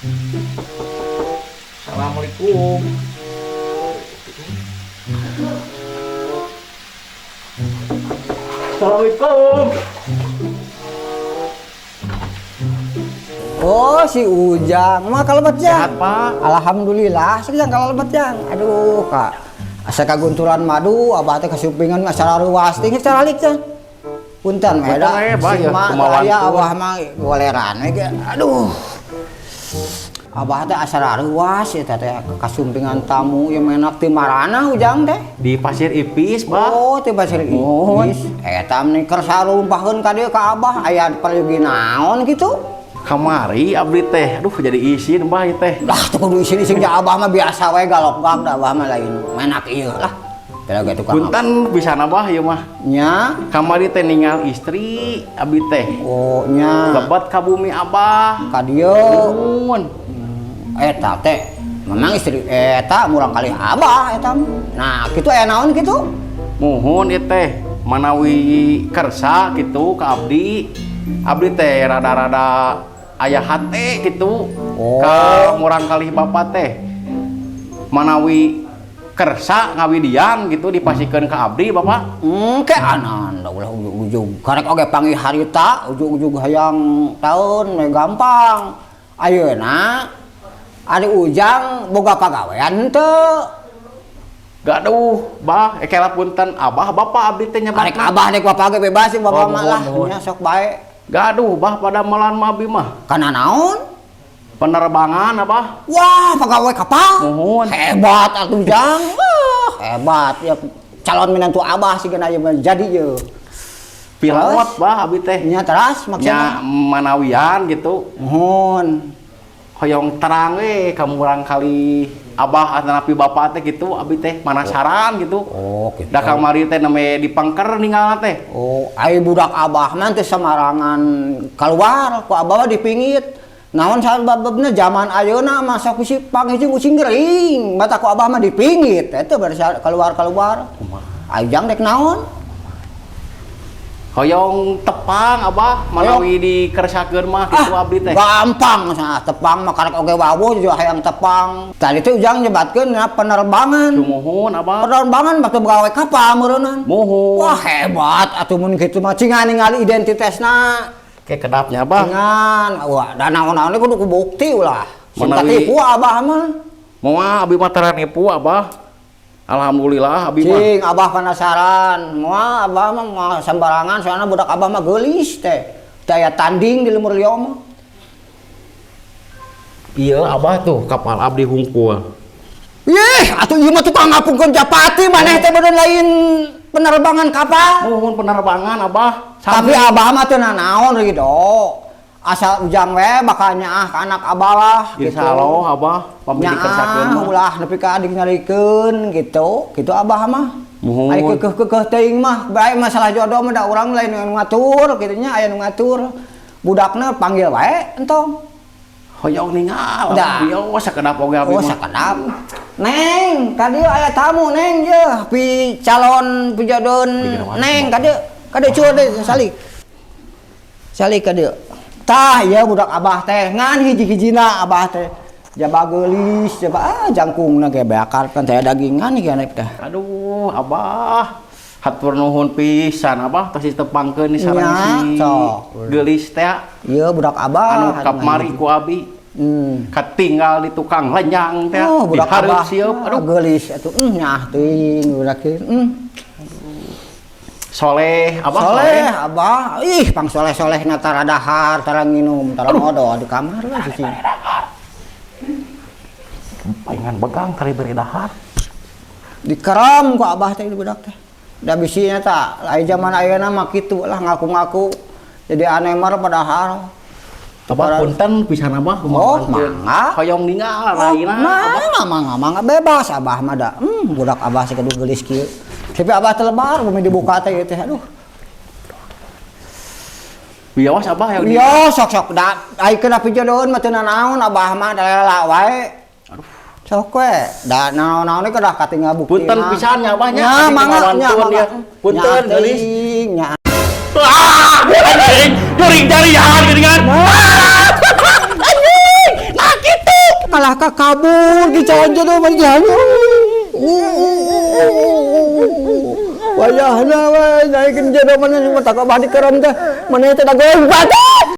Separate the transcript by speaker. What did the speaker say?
Speaker 1: Assalamualaikum. Assalamualaikum.
Speaker 2: Oh, si Ujang. Mah kalau lebat Jang.
Speaker 1: Sehat, Pak.
Speaker 2: Alhamdulillah, sekian kalau lebat Jang. Aduh, Kak. Asa kagunturan madu, abah teh kasupingan acara ruas ting acara lik Jang. Punten meda. Si mah aya abah mah goleran we ge. Aduh. Abah teh acara ruas eta teh kasumpingan tamu yang menak ti marana Ujang teh.
Speaker 1: Di Pasir Ipis, Bah.
Speaker 2: Oh, ti Pasir Ipis. Eta meni keur sarumpaheun ka dieu ka abah aya pergi naon kitu.
Speaker 1: Kamari abdi teh, aduh jadi isin Bah ieu teh.
Speaker 2: Lah teu kudu isin-isin ja abah mah biasa we galok-galok da abah mah lain menak ieu lah. Teh ge tukang.
Speaker 1: Punten bisana Bah ieu mah.
Speaker 2: Nya.
Speaker 1: Kamari teh ninggal istri abdi teh.
Speaker 2: Oh nya.
Speaker 1: Lebat ka bumi Abah.
Speaker 2: Ka dieu.
Speaker 1: Nuhun.
Speaker 2: Eta teh memang istri eta murang kali abah eta. Nah, kitu aya naon kitu?
Speaker 1: Muhun ieu teh manawi kersa kitu ka abdi. Abdi teh rada-rada aya hate gitu ka murang kalih bapak teh manawi kersa ngawidian gitu dipasikeun ka abdi bapak.
Speaker 2: Ke anan da ulah ujug-ujug karek oge panggih harita ujug-ujug hayang taun we gampang. Ayeuna Ari Ujang boga pagawean teu?
Speaker 1: Gaduh bah ekela punten abah bapak abdi teh nyebat.
Speaker 2: Karek abah dek bapak ge bebas sih bapak mah lah nya sok bae.
Speaker 1: Gaduh bah pada melan mah abdi mah.
Speaker 2: Kana naon?
Speaker 1: Penerbangan abah.
Speaker 2: Wah, pegawai kapal.
Speaker 1: Muhun.
Speaker 2: Hebat atuh Jang. Wah, hebat ya calon menantu abah sih geuna ieu jadi ye.
Speaker 1: Pilot bah abdi teh.
Speaker 2: Nya teras maksudna.
Speaker 1: Nya manawian gitu.
Speaker 2: Muhun.
Speaker 1: Hoyong terang we ka murang kali abah atanapi bapak teh gitu abdi teh manasaran gitu.
Speaker 2: Oh, gitu.
Speaker 1: Da kamari teh name dipangker ninggalna teh.
Speaker 2: Oh, ai budak abah mah teh samarangan keluar ku abah mah dipingit. Naon sababna zaman ayeuna mah sok bisi pangijing ucing gering, mata ku abah mah dipingit. Eta beres keluar-keluar. Ajang dek naon?
Speaker 1: Hoyong tepang abah manawi dikersakeun mah kitu abdi teh.
Speaker 2: Gampang sah tepang mah karek oge wawuh juga hayang tepang. Tadi teh ujang nyebatkeun penerbangan.
Speaker 1: Muhun abah.
Speaker 2: Penerbangan mah teu gawe kapal meureunnan.
Speaker 1: Muhun.
Speaker 2: Wah hebat atuh mun kitu mah cingan ningali identitasna.
Speaker 1: Kayak kedapnya abah.
Speaker 2: Cingan, wah da naon-naon kudu ku bukti ulah.
Speaker 1: Menawi-
Speaker 2: Simpati ku abah mah.
Speaker 1: Moal abdi mah tara nipu abah. Alhamdulillah abdi mah.
Speaker 2: Cing abah penasaran. Moal abah mah sembarangan soalna budak abah mah geulis teh. Daya tanding di lemur lieu mah.
Speaker 1: Iya abah tuh kapal abdi hungkul.
Speaker 2: Yeh, atuh ieu mah tukang ngapungkeun japati maneh teh bener lain penerbangan kapal.
Speaker 1: Muhun penerbangan abah.
Speaker 2: Tapi abah mah teu naon Ridho. Asal ujang we bakal nyaah ka anak abah lah gitu.
Speaker 1: Insyaallah abah pamili kersakeun mah.
Speaker 2: Ulah nepi ka adik nyarikeun gitu. Kitu abah mah.
Speaker 1: Muhun.
Speaker 2: Ai keukeuh teuing mah bae masalah jodoh mah da urang lain nu ngatur kitu nya aya nu ngatur. Budakna panggil wae entong.
Speaker 1: Hoyong ninggal.
Speaker 2: Da.
Speaker 1: Yo sakedap oge abdi
Speaker 2: Oh
Speaker 1: mah.
Speaker 2: sakedap. Neng, ka dieu aya tamu neng ye, pi calon pijodohan neng ka dieu. Ka dieu cueur deui salik. Salik ka dieu. Tah ieu budak abah teh ngan hiji-hijina abah teh. Jaba geulis, jaba jangkungna ge beakarkeun teh dagingan ieu anak teh.
Speaker 1: Aduh abah. Hatur nuhun pisan abah tos ditepangkeun ni sareng
Speaker 2: Nya,
Speaker 1: si
Speaker 2: sok.
Speaker 1: geulis teh.
Speaker 2: Ieu budak abah.
Speaker 1: Anu kamari ku abi. Katinggal di tukang lenjang teh.
Speaker 2: Oh, budak
Speaker 1: dihareup
Speaker 2: abah.
Speaker 1: sieup. Aduh
Speaker 2: geulis atuh nyah teuing budak ieu.
Speaker 1: soleh abah
Speaker 2: Soleh abah, ih pang soleh na tara dahar, tara nginum, tara ngodo di kamar lah cuci.
Speaker 1: Paingan begang kali beri dahar.
Speaker 2: Dikeram ku abah teh budak teh. Da bisinya tak, lain zaman ayeuna mah kitu lah ngaku-ngaku. Jadi aneh mar padahal.
Speaker 1: Abah punten pisan abah
Speaker 2: Oh, mangga.
Speaker 1: hoyong ninggal laina abah.
Speaker 2: Mangga bebas abah mah da. Budak abah sih kudu geulis kieu. Tapi abah teh lebar bumi dibuka teh ieu teh aduh.
Speaker 1: Biawas abah yang
Speaker 2: Iya, sok-sok da ayeuna pijodohan mah teu naon abah mah dalela wae.
Speaker 1: Aduh.
Speaker 2: Sok we, da naon-naon we kedah katingal bukti.
Speaker 1: Punten pisan nya abah nya.
Speaker 2: Nya mangga
Speaker 1: ya. Punten geulis.
Speaker 2: Nya.
Speaker 1: Anjing, juring jarian geuningan. Anjing, sakit
Speaker 2: kalah ka kabur di conjo do manjang. Wayahna we naikin jodoh mana mata ka badi keram teh. Mana teh dagoeng bade.